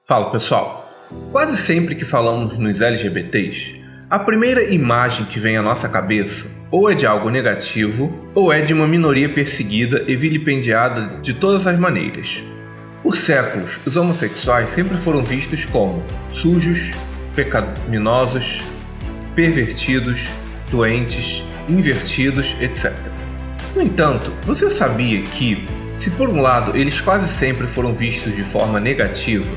Fala pessoal, quase sempre que falamos nos LGBTs, a primeira imagem que vem à nossa cabeça ou é de algo negativo ou é de uma minoria perseguida e vilipendiada de todas as maneiras. Por séculos, os homossexuais sempre foram vistos como sujos, pecaminosos, pervertidos, doentes, invertidos, etc. No entanto, você sabia que, se por um lado eles quase sempre foram vistos de forma negativa,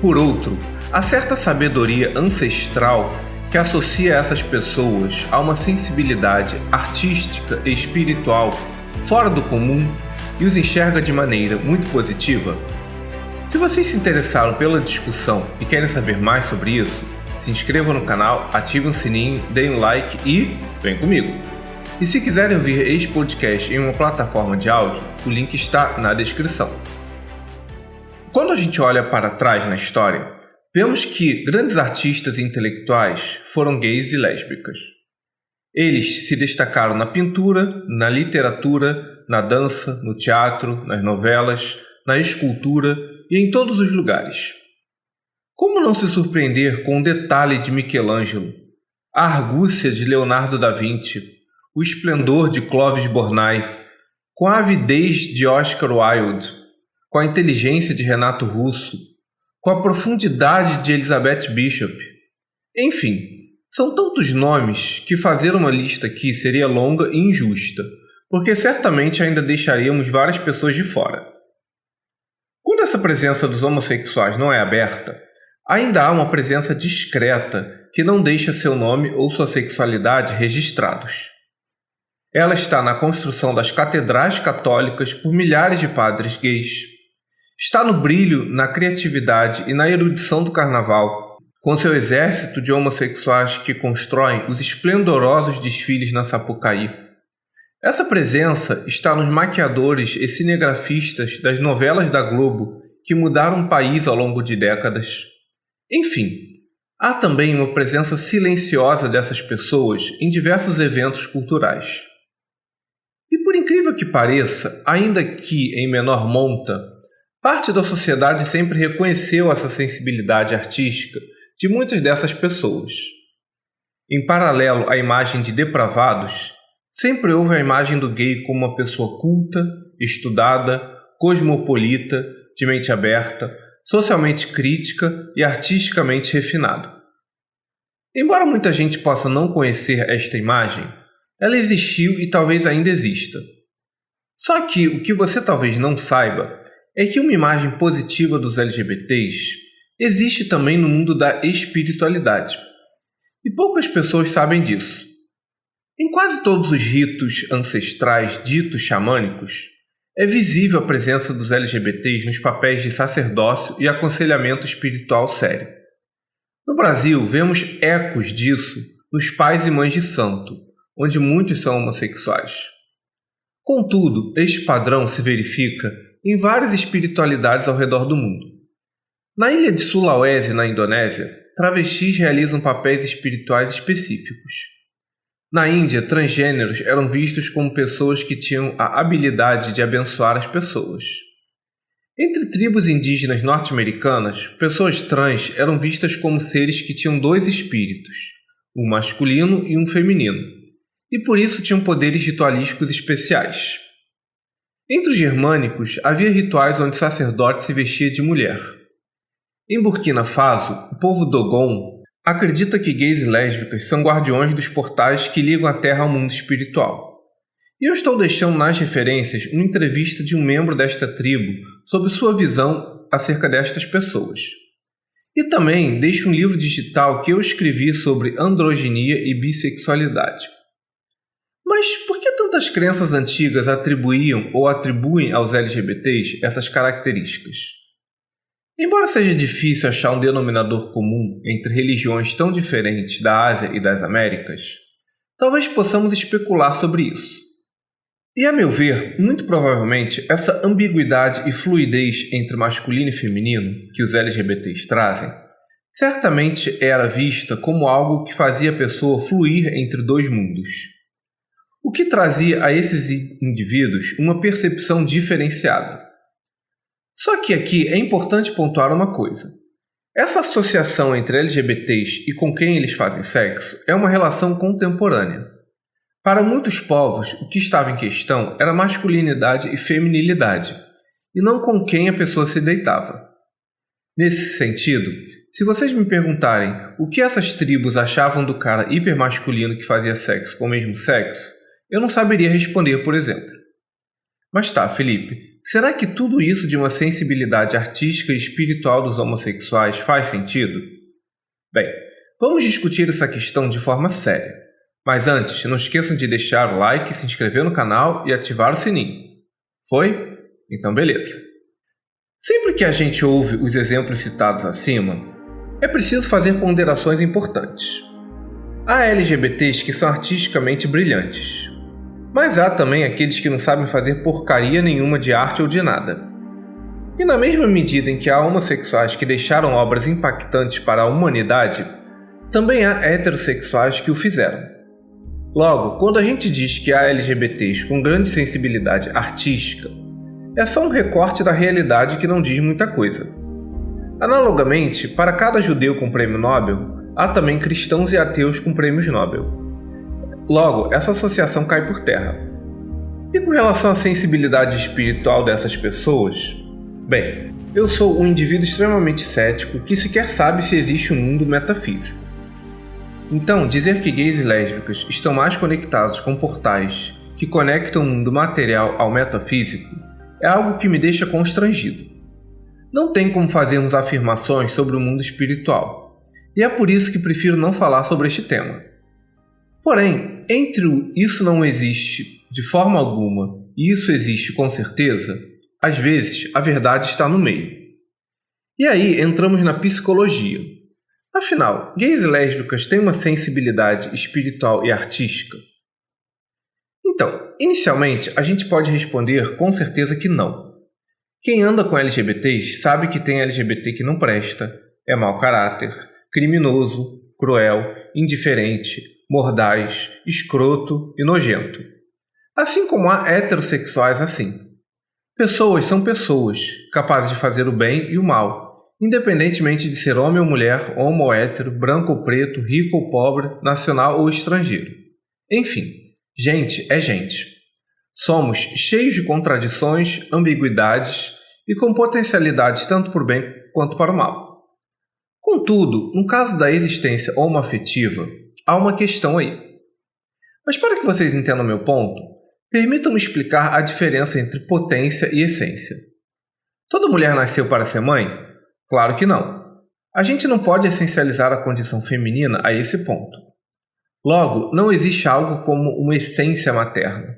por outro, há certa sabedoria ancestral que associa essas pessoas a uma sensibilidade artística e espiritual fora do comum e os enxerga de maneira muito positiva? Se vocês se interessaram pela discussão e querem saber mais sobre isso, se inscrevam no canal, ativem o sininho, deem um like e vem comigo! E se quiserem ouvir este podcast em uma plataforma de áudio, o link está na descrição. Quando a gente olha para trás na história, vemos que grandes artistas e intelectuais foram gays e lésbicas. Eles se destacaram na pintura, na literatura, na dança, no teatro, nas novelas, na escultura e em todos os lugares. Como não se surpreender com o detalhe de Michelangelo, a argúcia de Leonardo da Vinci, o esplendor de Clovis Bornai, com a avidez de Oscar Wilde, com a inteligência de Renato Russo, com a profundidade de Elizabeth Bishop. Enfim, são tantos nomes que fazer uma lista aqui seria longa e injusta, porque certamente ainda deixaríamos várias pessoas de fora. Quando essa presença dos homossexuais não é aberta, ainda há uma presença discreta que não deixa seu nome ou sua sexualidade registrados. Ela está na construção das catedrais católicas por milhares de padres gays. Está no brilho, na criatividade e na erudição do carnaval, com seu exército de homossexuais que constroem os esplendorosos desfiles na Sapucaí. Essa presença está nos maquiadores e cinegrafistas das novelas da Globo que mudaram o país ao longo de décadas. Enfim, há também uma presença silenciosa dessas pessoas em diversos eventos culturais. E por incrível que pareça, ainda que em menor monta, parte da sociedade sempre reconheceu essa sensibilidade artística de muitas dessas pessoas. Em paralelo à imagem de depravados, sempre houve a imagem do gay como uma pessoa culta, estudada, cosmopolita, de mente aberta, socialmente crítica e artisticamente refinado. Embora muita gente possa não conhecer esta imagem, ela existiu e talvez ainda exista. Só que o que você talvez não saiba é que uma imagem positiva dos LGBTs existe também no mundo da espiritualidade. E poucas pessoas sabem disso. Em quase todos os ritos ancestrais ditos xamânicos, é visível a presença dos LGBTs nos papéis de sacerdócio e aconselhamento espiritual sério. No Brasil, vemos ecos disso nos pais e mães de santo, onde muitos são homossexuais. Contudo, este padrão se verifica em várias espiritualidades ao redor do mundo. Na ilha de Sulawesi, na Indonésia, travestis realizam papéis espirituais específicos. Na Índia, transgêneros eram vistos como pessoas que tinham a habilidade de abençoar as pessoas. Entre tribos indígenas norte-americanas, pessoas trans eram vistas como seres que tinham dois espíritos, um masculino e um feminino, e por isso tinham poderes ritualísticos especiais. Entre os germânicos, havia rituais onde o sacerdote se vestia de mulher. Em Burkina Faso, o povo Dogon acredita que gays e lésbicas são guardiões dos portais que ligam a Terra ao mundo espiritual. E eu estou deixando nas referências uma entrevista de um membro desta tribo sobre sua visão acerca destas pessoas. E também deixo um livro digital que eu escrevi sobre androginia e bissexualidade. Mas por que tantas crenças antigas atribuíam ou atribuem aos LGBTs essas características? Embora seja difícil achar um denominador comum entre religiões tão diferentes da Ásia e das Américas, talvez possamos especular sobre isso. E a meu ver, muito provavelmente, essa ambiguidade e fluidez entre masculino e feminino que os LGBTs trazem, certamente era vista como algo que fazia a pessoa fluir entre dois mundos. O que trazia a esses indivíduos uma percepção diferenciada. Só que aqui é importante pontuar uma coisa. Essa associação entre LGBTs e com quem eles fazem sexo é uma relação contemporânea. Para muitos povos, o que estava em questão era masculinidade e feminilidade, e não com quem a pessoa se deitava. Nesse sentido, se vocês me perguntarem o que essas tribos achavam do cara hipermasculino que fazia sexo com o mesmo sexo, eu não saberia responder, por exemplo. Mas tá, Felipe, será que tudo isso de uma sensibilidade artística e espiritual dos homossexuais faz sentido? Bem, vamos discutir essa questão de forma séria. Mas antes, não esqueçam de deixar o like, se inscrever no canal e ativar o sininho. Foi? Então beleza. Sempre que a gente ouve os exemplos citados acima, é preciso fazer ponderações importantes. Há LGBTs que são artisticamente brilhantes, mas há também aqueles que não sabem fazer porcaria nenhuma de arte ou de nada. E na mesma medida em que há homossexuais que deixaram obras impactantes para a humanidade, também há heterossexuais que o fizeram. Logo, quando a gente diz que há LGBTs com grande sensibilidade artística, é só um recorte da realidade que não diz muita coisa. Analogamente, para cada judeu com prêmio Nobel, há também cristãos e ateus com prêmios Nobel. Logo, essa associação cai por terra. E com relação à sensibilidade espiritual dessas pessoas? Bem, eu sou um indivíduo extremamente cético que sequer sabe se existe um mundo metafísico. Então, dizer que gays e lésbicas estão mais conectados com portais que conectam o mundo material ao metafísico é algo que me deixa constrangido. Não tem como fazermos afirmações sobre o mundo espiritual, e é por isso que prefiro não falar sobre este tema. Porém, entre o isso não existe de forma alguma e isso existe com certeza, às vezes a verdade está no meio. E aí entramos na psicologia. Afinal, gays e lésbicas têm uma sensibilidade espiritual e artística? Então, inicialmente, a gente pode responder com certeza que não. Quem anda com LGBTs sabe que tem LGBT que não presta, é mau caráter, criminoso, cruel, indiferente, mordaz, escroto e nojento. Assim como há heterossexuais assim. Pessoas são pessoas, capazes de fazer o bem e o mal, independentemente de ser homem ou mulher, homo ou hétero, branco ou preto, rico ou pobre, nacional ou estrangeiro. Enfim. Gente é gente. Somos cheios de contradições, ambiguidades e com potencialidades tanto para o bem quanto para o mal. Contudo, no caso da existência homoafetiva, há uma questão aí. Mas para que vocês entendam meu ponto, permitam-me explicar a diferença entre potência e essência. Toda mulher nasceu para ser mãe? Claro que não. A gente não pode essencializar a condição feminina a esse ponto. Logo, não existe algo como uma essência materna.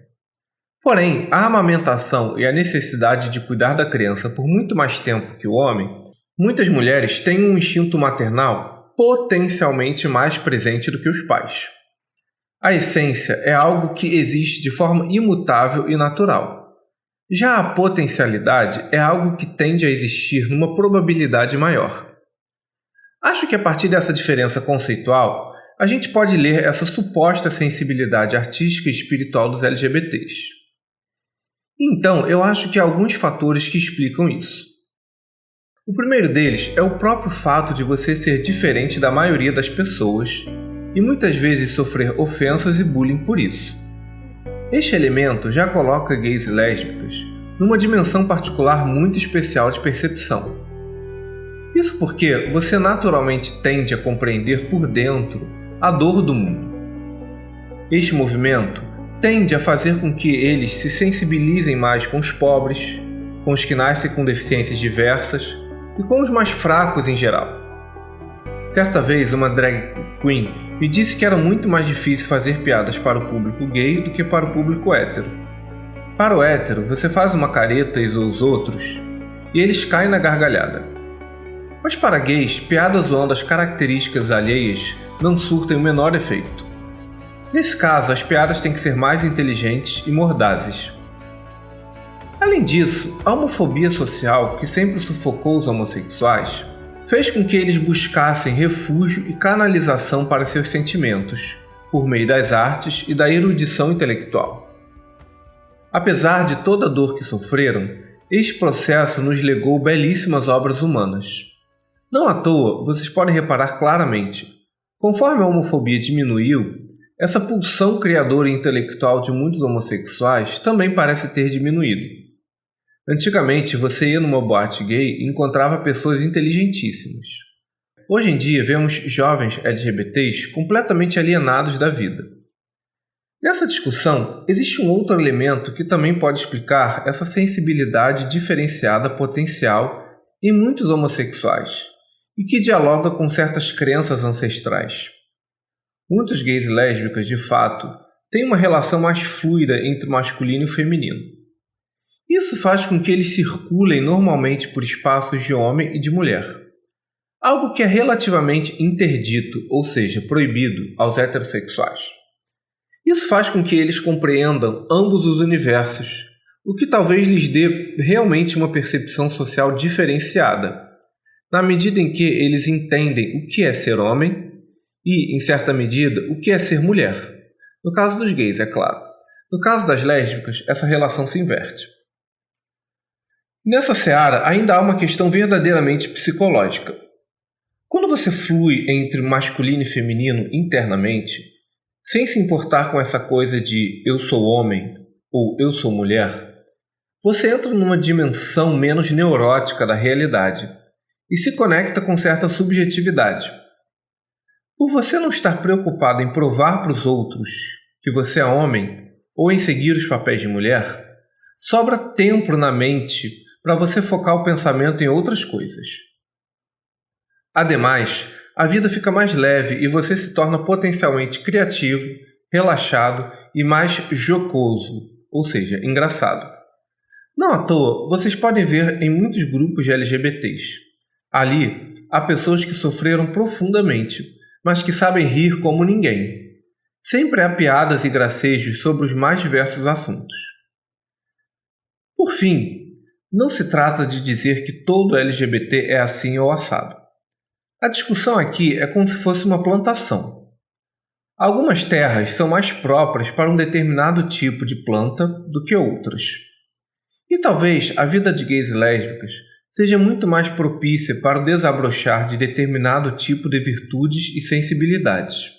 Porém, a amamentação e a necessidade de cuidar da criança por muito mais tempo que o homem, muitas mulheres têm um instinto maternal potencialmente mais presente do que os pais. A essência é algo que existe de forma imutável e natural. Já a potencialidade é algo que tende a existir numa probabilidade maior. Acho que a partir dessa diferença conceitual, a gente pode ler essa suposta sensibilidade artística e espiritual dos LGBTs. Então, eu acho que há alguns fatores que explicam isso. O primeiro deles é o próprio fato de você ser diferente da maioria das pessoas e muitas vezes sofrer ofensas e bullying por isso. Este elemento já coloca gays e lésbicas numa dimensão particular muito especial de percepção. Isso porque você naturalmente tende a compreender por dentro a dor do mundo. Este movimento tende a fazer com que eles se sensibilizem mais com os pobres, com os que nascem com deficiências diversas e com os mais fracos em geral. Certa vez, uma drag queen me disse que era muito mais difícil fazer piadas para o público gay do que para o público hétero. Para o hétero, você faz uma careta e zoa os outros, e eles caem na gargalhada. Mas para gays, piadas zoando as características alheias não surtem o menor efeito. Nesse caso, as piadas têm que ser mais inteligentes e mordazes. Além disso, a homofobia social, que sempre sufocou os homossexuais, fez com que eles buscassem refúgio e canalização para seus sentimentos, por meio das artes e da erudição intelectual. Apesar de toda a dor que sofreram, este processo nos legou belíssimas obras humanas. Não à toa, vocês podem reparar claramente, conforme a homofobia diminuiu, essa pulsão criadora e intelectual de muitos homossexuais também parece ter diminuído. Antigamente, você ia numa boate gay e encontrava pessoas inteligentíssimas. Hoje em dia, vemos jovens LGBTs completamente alienados da vida. Nessa discussão, existe um outro elemento que também pode explicar essa sensibilidade diferenciada potencial em muitos homossexuais e que dialoga com certas crenças ancestrais. Muitos gays e lésbicas, de fato, têm uma relação mais fluida entre o masculino e o feminino. Isso faz com que eles circulem normalmente por espaços de homem e de mulher, algo que é relativamente interdito, ou seja, proibido, aos heterossexuais. Isso faz com que eles compreendam ambos os universos, o que talvez lhes dê realmente uma percepção social diferenciada, na medida em que eles entendem o que é ser homem e, em certa medida, o que é ser mulher. No caso dos gays, é claro. No caso das lésbicas, essa relação se inverte. Nessa seara, ainda há uma questão verdadeiramente psicológica. Quando você flui entre masculino e feminino internamente, sem se importar com essa coisa de eu sou homem ou eu sou mulher, você entra numa dimensão menos neurótica da realidade e se conecta com certa subjetividade. Por você não estar preocupado em provar para os outros que você é homem ou em seguir os papéis de mulher, sobra tempo na mente para você focar o pensamento em outras coisas. Ademais, a vida fica mais leve e você se torna potencialmente criativo, relaxado e mais jocoso, ou seja, engraçado. Não à toa, vocês podem ver em muitos grupos de LGBTs. Ali, há pessoas que sofreram profundamente, mas que sabem rir como ninguém. Sempre há piadas e gracejos sobre os mais diversos assuntos. Por fim, não se trata de dizer que todo LGBT é assim ou assado. A discussão aqui é como se fosse uma plantação. Algumas terras são mais próprias para um determinado tipo de planta do que outras. E talvez a vida de gays e lésbicas seja muito mais propícia para o desabrochar de determinado tipo de virtudes e sensibilidades.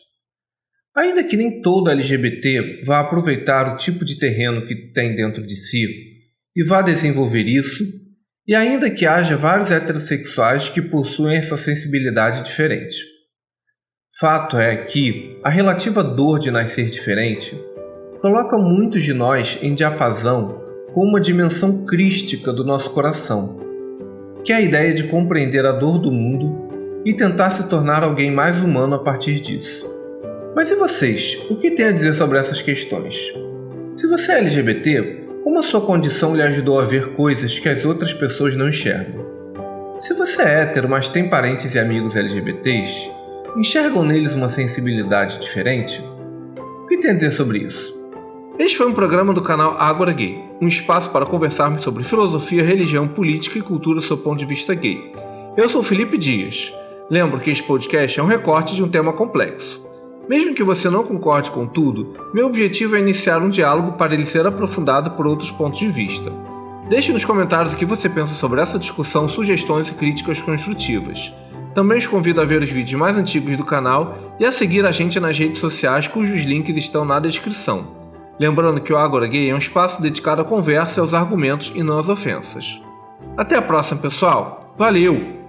Ainda que nem todo LGBT vá aproveitar o tipo de terreno que tem dentro de si e vá desenvolver isso, e ainda que haja vários heterossexuais que possuem essa sensibilidade diferente. Fato é que a relativa dor de nascer diferente coloca muitos de nós em diapasão com uma dimensão crística do nosso coração, que é a ideia de compreender a dor do mundo e tentar se tornar alguém mais humano a partir disso. Mas e vocês? O que têm a dizer sobre essas questões? Se você é LGBT, como a sua condição lhe ajudou a ver coisas que as outras pessoas não enxergam? Se você é hétero, mas tem parentes e amigos LGBTs, enxergam neles uma sensibilidade diferente? O que tem a dizer sobre isso? Este foi um programa do canal Ágora Gay, um espaço para conversarmos sobre filosofia, religião, política e cultura do seu ponto de vista gay. Eu sou Felipe Dias. Lembro que este podcast é um recorte de um tema complexo. Mesmo que você não concorde com tudo, meu objetivo é iniciar um diálogo para ele ser aprofundado por outros pontos de vista. Deixe nos comentários o que você pensa sobre essa discussão, sugestões e críticas construtivas. Também os convido a ver os vídeos mais antigos do canal e a seguir a gente nas redes sociais cujos links estão na descrição. Lembrando que o Ágora Gay é um espaço dedicado à conversa e aos argumentos e não às ofensas. Até a próxima, pessoal! Valeu!